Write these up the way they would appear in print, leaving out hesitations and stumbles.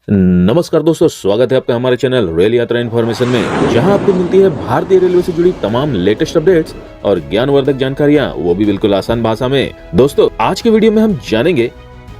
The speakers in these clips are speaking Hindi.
नमस्कार दोस्तों, स्वागत है आपका हमारे चैनल रेल यात्रा इन्फॉर्मेशन में, जहां आपको मिलती है भारतीय रेलवे से जुड़ी तमाम लेटेस्ट अपडेट्स और ज्ञानवर्धक जानकारियां, वो भी बिल्कुल आसान भाषा में। दोस्तों, आज के वीडियो में हम जानेंगे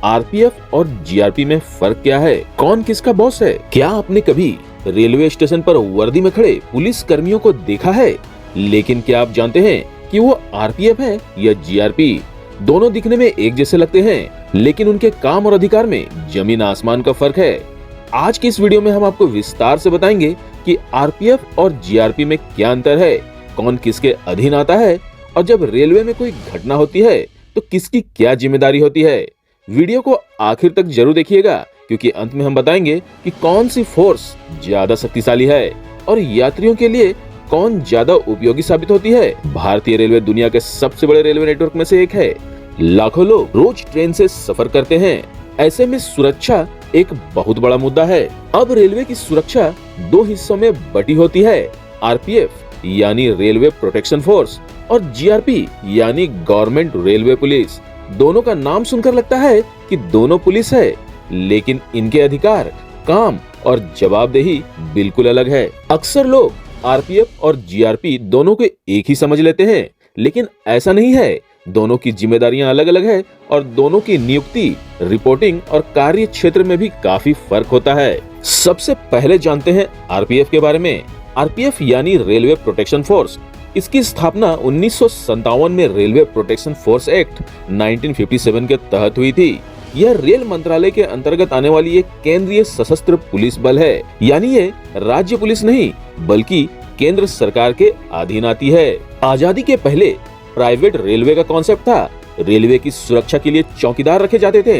आरपीएफ और जीआरपी में फर्क क्या है, कौन किसका बॉस है। क्या आपने कभी रेलवे स्टेशन पर वर्दी में खड़े पुलिस कर्मियों को देखा है? लेकिन क्या आप जानते हैं कि वो आरपीएफ है या जीआरपी? दोनों दिखने में एक जैसे लगते हैं, लेकिन उनके काम और अधिकार में जमीन आसमान का फर्क है। आज की इस वीडियो में हम आपको विस्तार से बताएंगे कि आरपीएफ और जीआरपी में क्या अंतर है, कौन किसके अधीन आता है, और जब रेलवे में कोई घटना होती है तो किसकी क्या जिम्मेदारी होती है। वीडियो को आखिर तक जरूर देखिएगा, क्योंकि अंत में हम बताएंगे कि कौन सी फोर्स ज्यादा शक्तिशाली है और यात्रियों के लिए कौन ज्यादा उपयोगी साबित होती है। भारतीय रेलवे दुनिया के सबसे बड़े रेलवे नेटवर्क में से एक है। लाखों लोग रोज ट्रेन से सफर करते हैं, ऐसे में सुरक्षा एक बहुत बड़ा मुद्दा है। अब रेलवे की सुरक्षा दो हिस्सों में बटी होती है, आरपीएफ यानी रेलवे प्रोटेक्शन फोर्स और जीआरपी यानी गवर्नमेंट रेलवे पुलिस। दोनों का नाम सुनकर लगता है कि दोनों पुलिस है, लेकिन इनके अधिकार, काम और जवाबदेही बिल्कुल अलग है। अक्सर लोग आरपीएफ और जीआरपी दोनों को एक ही समझ लेते हैं, लेकिन ऐसा नहीं है। दोनों की जिम्मेदारियां अलग अलग है और दोनों की नियुक्ति, रिपोर्टिंग और कार्य क्षेत्र में भी काफी फर्क होता है। सबसे पहले जानते हैं आरपीएफ के बारे में। आरपीएफ यानी रेलवे प्रोटेक्शन फोर्स। इसकी स्थापना 1957 में रेलवे प्रोटेक्शन फोर्स एक्ट 1957 के तहत हुई थी। यह रेल मंत्रालय के अंतर्गत आने वाली एक केंद्रीय सशस्त्र पुलिस बल है, यानी ये राज्य पुलिस नहीं बल्कि केंद्र सरकार के अधीन आती है। आजादी के पहले प्राइवेट रेलवे का कॉन्सेप्ट था। रेलवे की सुरक्षा के लिए चौकीदार रखे जाते थे।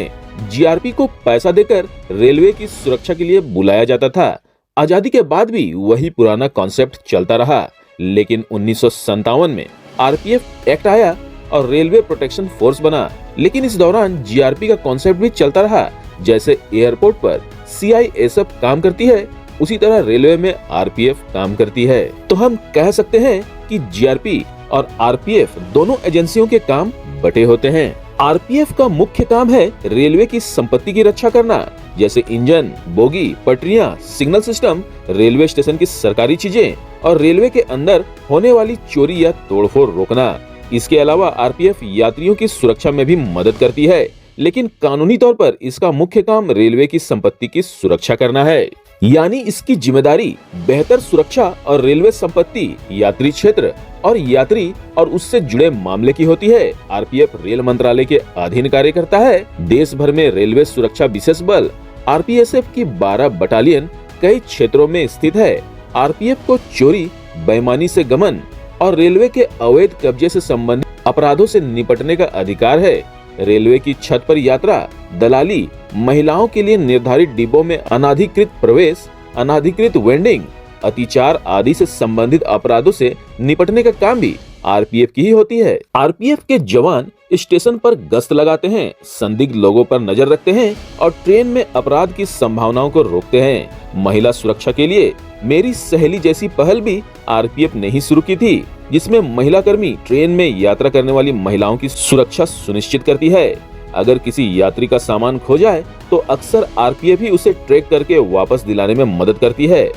जीआरपी को पैसा देकर रेलवे की सुरक्षा के लिए बुलाया जाता था। आजादी के बाद भी वही पुराना कॉन्सेप्ट चलता रहा, लेकिन 1957 में आरपीएफ एक्ट आया और रेलवे प्रोटेक्शन फोर्स बना। लेकिन इस दौरान जीआरपी का कॉन्सेप्ट भी चलता रहा। जैसे एयरपोर्ट पर सीआईएसएफ काम करती है, उसी तरह रेलवे में आरपीएफ काम करती है। तो हम कह सकते हैं कि जीआरपी और आरपीएफ दोनों एजेंसियों के काम बटे होते हैं। आरपीएफ का मुख्य काम है रेलवे की संपत्ति की रक्षा करना, जैसे इंजन, बोगी, पटरियां, सिग्नल सिस्टम, रेलवे स्टेशन की सरकारी चीजें और रेलवे के अंदर होने वाली चोरी या तोड़फोड़ रोकना। इसके अलावा आरपीएफ यात्रियों की सुरक्षा में भी मदद करती है, लेकिन कानूनी तौर पर इसका मुख्य काम रेलवे की संपत्ति की सुरक्षा करना है। यानी इसकी जिम्मेदारी बेहतर सुरक्षा और रेलवे संपत्ति, यात्री क्षेत्र और यात्री और उससे जुड़े मामले की होती है। आरपीएफ रेल मंत्रालय के अधीन कार्य करता है। देश भर में रेलवे सुरक्षा विशेष बल आरपीएसएफ की 12 बटालियन कई क्षेत्रों में स्थित है। आरपीएफ को चोरी, बेईमानी से गमन और रेलवे के अवैध कब्जे से संबंधित अपराधों से निपटने का अधिकार है। रेलवे की छत पर यात्रा, दलाली, महिलाओं के लिए निर्धारित डिब्बों में अनाधिकृत प्रवेश, अनाधिकृत वेंडिंग, अतिचार आदि से संबंधित अपराधों से निपटने का काम भी आरपीएफ की ही होती है। आरपीएफ के जवान स्टेशन पर गश्त लगाते हैं, संदिग्ध लोगों पर नजर रखते हैं और ट्रेन में अपराध की संभावनाओं को रोकते हैं। महिला सुरक्षा के लिए मेरी सहेली जैसी पहल भी आरपीएफ ने ही शुरू की थी, जिसमें महिला कर्मी ट्रेन में यात्रा करने वाली महिलाओं की सुरक्षा सुनिश्चित करती है। अगर किसी यात्री का सामान खो जाए तो अक्सर आरपीएफ ही उसे ट्रैक करके वापस दिलाने में मदद करती है।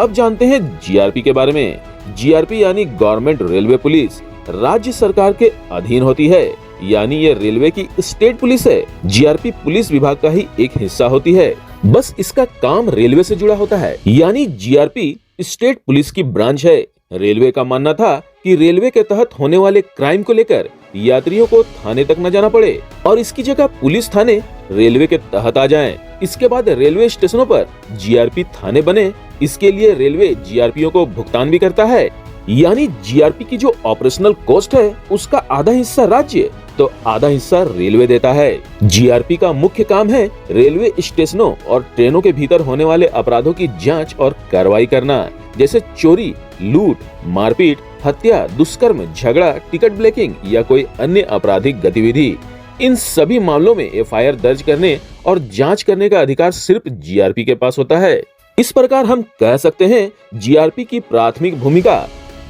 अब जानते हैं जीआरपी के बारे में। जीआरपी यानी गवर्नमेंट रेलवे पुलिस राज्य सरकार के अधीन होती है, यानी ये रेलवे की स्टेट पुलिस है। जीआरपी पुलिस विभाग का ही एक हिस्सा होती है, बस इसका काम रेलवे से जुड़ा होता है। यानी जीआरपी स्टेट पुलिस की ब्रांच है। रेलवे का मानना था कि रेलवे के तहत होने वाले क्राइम को लेकर यात्रियों को थाने तक न जाना पड़े और इसकी जगह पुलिस थाने रेलवे के तहत आ जाएं। इसके बाद रेलवे स्टेशनों पर जीआरपी थाने बने। इसके लिए रेलवे जीआरपीओ को भुगतान भी करता है। यानी जीआरपी की जो ऑपरेशनल कॉस्ट है, उसका आधा हिस्सा राज्य तो आधा हिस्सा रेलवे देता है। जीआरपी का मुख्य काम है रेलवे स्टेशनों और ट्रेनों के भीतर होने वाले अपराधों की जांच और कार्रवाई करना, जैसे चोरी, लूट, मारपीट, हत्या, दुष्कर्म, झगड़ा, टिकट ब्लैकिंग या कोई अन्य आपराधिक गतिविधि। इन सभी मामलों में एफआईआर दर्ज करने और जांच करने का अधिकार सिर्फ जीआरपी के पास होता है। इस प्रकार हम कह सकते हैं जीआरपी की प्राथमिक भूमिका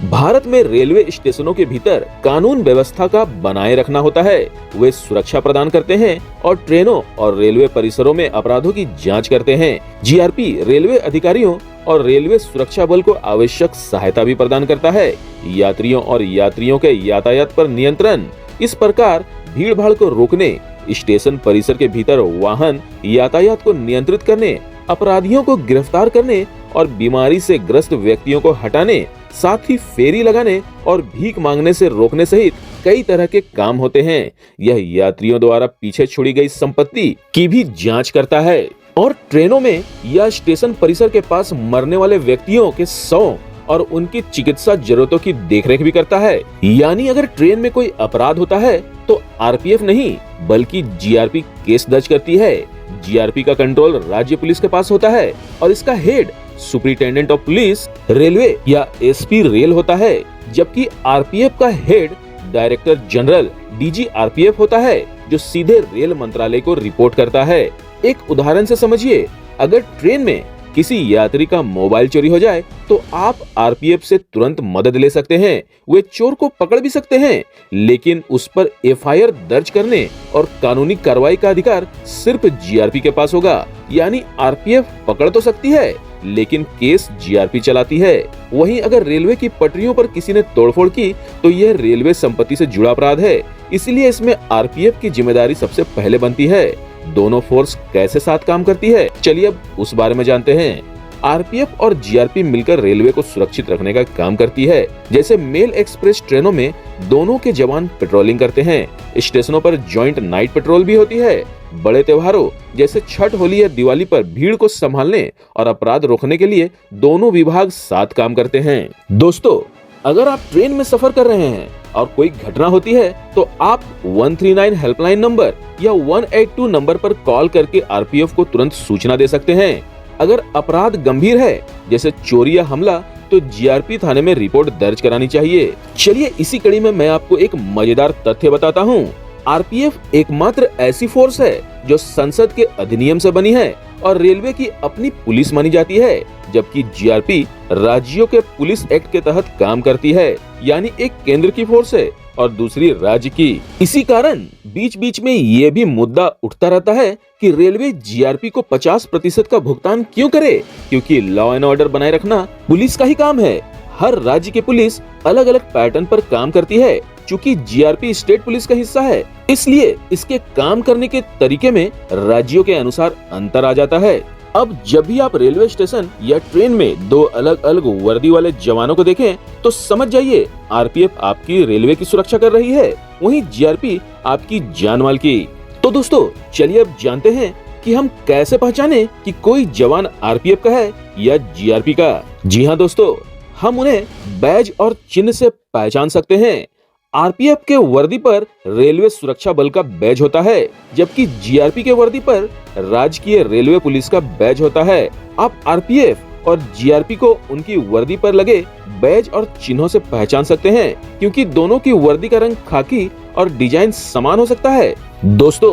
भारत में रेलवे स्टेशनों के भीतर कानून व्यवस्था का बनाए रखना होता है। वे सुरक्षा प्रदान करते हैं और ट्रेनों और रेलवे परिसरों में अपराधों की जांच करते हैं। जीआरपी रेलवे अधिकारियों और रेलवे सुरक्षा बल को आवश्यक सहायता भी प्रदान करता है। यात्रियों के यातायात पर नियंत्रण। इस प्रकार भीड़ भाड़ को रोकने, स्टेशन परिसर के भीतर वाहन यातायात को नियंत्रित करने, अपराधियों को गिरफ्तार करने और बीमारी से ग्रस्त व्यक्तियों को हटाने, साथ ही फेरी लगाने और भीख मांगने से रोकने सहित कई तरह के काम होते हैं। यह यात्रियों द्वारा पीछे छोड़ी गई संपत्ति की भी जांच करता है और ट्रेनों में या स्टेशन परिसर के पास मरने वाले व्यक्तियों के शव और उनकी चिकित्सा जरूरतों की देखरेख भी करता है। यानी अगर ट्रेन में कोई अपराध होता है तो आरपीएफ नहीं बल्कि जीआरपी केस दर्ज करती है। जीआरपी का कंट्रोल राज्य पुलिस के पास होता है और इसका head superintendent of police railway या एसपी रेल होता है, जबकि आरपीएफ का head director general DG RPF होता है, जो सीधे रेल मंत्रालय को रिपोर्ट करता है। एक उदाहरण से समझिए, अगर ट्रेन में किसी यात्री का मोबाइल चोरी हो जाए तो आप आरपीएफ से तुरंत मदद ले सकते हैं। वे चोर को पकड़ भी सकते हैं, लेकिन उस पर एफआईआर दर्ज करने और कानूनी कार्रवाई का अधिकार सिर्फ जीआरपी के पास होगा। यानी आरपीएफ पकड़ तो सकती है, लेकिन केस जीआरपी चलाती है। वहीं अगर रेलवे की पटरियों पर किसी ने तोड़फोड़ की तो यह रेलवे संपत्ति से जुड़ा अपराध है, इसलिए इसमें आरपीएफ की जिम्मेदारी सबसे पहले बनती है। दोनों फोर्स कैसे साथ काम करती है, चलिए अब उस बारे में जानते हैं। आरपीएफ और जीआरपी मिलकर रेलवे को सुरक्षित रखने का काम करती है। जैसे मेल एक्सप्रेस ट्रेनों में दोनों के जवान पेट्रोलिंग करते हैं। स्टेशनों पर जॉइंट नाइट पेट्रोल भी होती है। बड़े त्योहारों जैसे छठ, होली या दिवाली पर भीड़ को संभालने और अपराध रोकने के लिए दोनों विभाग साथ काम करते हैं। दोस्तों, अगर आप ट्रेन में सफर कर रहे हैं और कोई घटना होती है तो आप 139 हेल्पलाइन नंबर या 182 नंबर पर कॉल करके आरपीएफ को तुरंत सूचना दे सकते हैं। अगर अपराध गंभीर है जैसे चोरी या हमला तो जीआरपी थाने में रिपोर्ट दर्ज करानी चाहिए। चलिए इसी कड़ी में मैं आपको एक मजेदार तथ्य बताता हूँ। आरपीएफ एकमात्र ऐसी फोर्स है जो संसद के अधिनियम से बनी है और रेलवे की अपनी पुलिस मानी जाती है, जबकि जीआरपी राज्यों के पुलिस एक्ट के तहत काम करती है। यानी एक केंद्र की फोर्स है और दूसरी राज्य की। इसी कारण बीच बीच में ये भी मुद्दा उठता रहता है कि रेलवे जीआरपी को 50% का भुगतान क्यों करे, क्योंकि लॉ एंड ऑर्डर बनाए रखना पुलिस का ही काम है। हर राज्य की पुलिस अलग अलग पैटर्न पर काम करती है। चूंकि जीआरपी स्टेट पुलिस का हिस्सा है, इसलिए इसके काम करने के तरीके में राज्यों के अनुसार अंतर आ जाता है। अब जब भी आप रेलवे स्टेशन या ट्रेन में दो अलग अलग वर्दी वाले जवानों को देखें तो समझ जाइए आरपीएफ आपकी रेलवे की सुरक्षा कर रही है, वहीं जीआरपी आपकी जान माल की। तो दोस्तों, चलिए अब जानते हैं कि हम कैसे पहचाने कि कोई जवान आरपीएफ का है या जीआरपी का। जी हाँ दोस्तों, हम उन्हें बैज और चिन्ह से पहचान सकते हैं। आरपीएफ के वर्दी पर रेलवे सुरक्षा बल का बैज होता है, जबकि जीआरपी के वर्दी पर राजकीय रेलवे पुलिस का बैज होता है। आप आरपीएफ और जीआरपी को उनकी वर्दी पर लगे बैज और चिन्हों से पहचान सकते हैं, क्योंकि दोनों की वर्दी का रंग खाकी और डिजाइन समान हो सकता है। दोस्तों,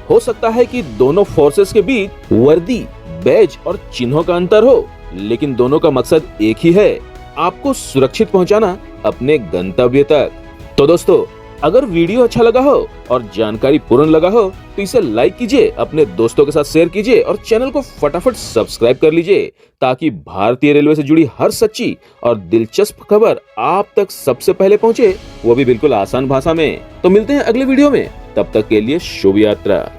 हो सकता है कि दोनों फोर्सेस के बीच वर्दी, बैज और चिन्हों का अंतर हो, लेकिन दोनों का मकसद एक ही है, आपको सुरक्षित पहुंचाना अपने गंतव्य तक। तो दोस्तों, अगर वीडियो अच्छा लगा हो और जानकारी पूर्ण लगा हो तो इसे लाइक कीजिए, अपने दोस्तों के साथ शेयर कीजिए और चैनल को फटाफट सब्सक्राइब कर लीजिए, ताकि भारतीय रेलवे से जुड़ी हर सच्ची और दिलचस्प खबर आप तक सबसे पहले पहुंचे, वो भी बिल्कुल आसान भाषा में। तो मिलते हैं अगले वीडियो में, तब तक के लिए शुभ यात्रा।